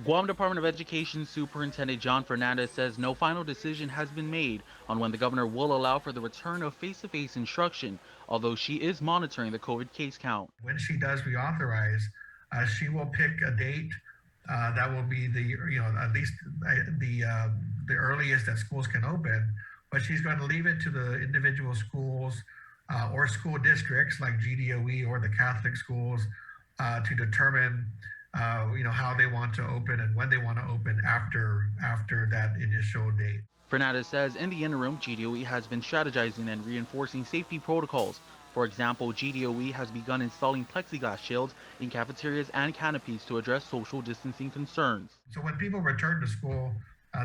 Guam Department of Education Superintendent John Fernandez says no final decision has been made on when the governor will allow for the return of face-to-face instruction, although she is monitoring the COVID case count. When she does reauthorize, she will pick a date that will be at least the earliest that schools can open, but she's going to leave it to the individual schools or school districts like GDOE or the Catholic schools to determine how they want to open and when they want to open after that initial date. Fernandez says in the interim, GDOE has been strategizing and reinforcing safety protocols. For example, GDOE has begun installing plexiglass shields in cafeterias and canopies to address social distancing concerns. So when people return to school,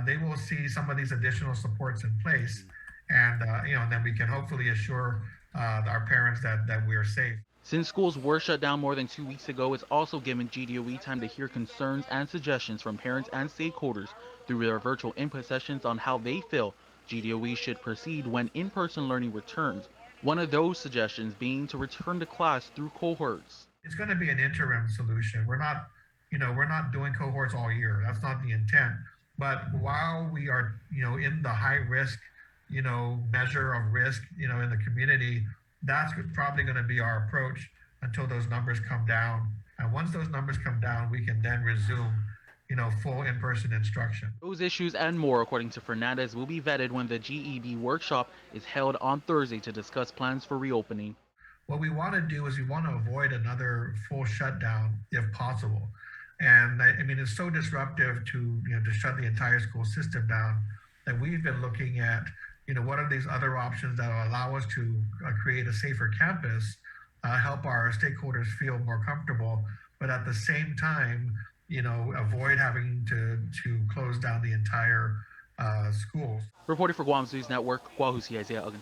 they will see some of these additional supports in place, and then we can hopefully assure our parents that we are safe. Since schools were shut down more than 2 weeks ago, it's also given GDOE time to hear concerns and suggestions from parents and stakeholders through their virtual input sessions on how they feel GDOE should proceed when in-person learning returns. One of those suggestions being to return to class through cohorts. It's going to be an interim solution. We're not doing cohorts all year. That's not the intent. But while we are, in the high risk, measure of risk, in the community, that's probably going to be our approach until those numbers come down. And once those numbers come down, we can then resume, full in-person instruction. Those issues and more, according to Fernandez, will be vetted when the GEB workshop is held on Thursday to discuss plans for reopening. What we want to do is we want to avoid another full shutdown if possible. And I mean, it's so disruptive to shut the entire school system down that we've been looking at what are these other options that will allow us to create a safer campus, help our stakeholders feel more comfortable, but at the same time, avoid having to close down the entire schools. Reporting for Guam's News Network, Guahusi Isaiah Uggan.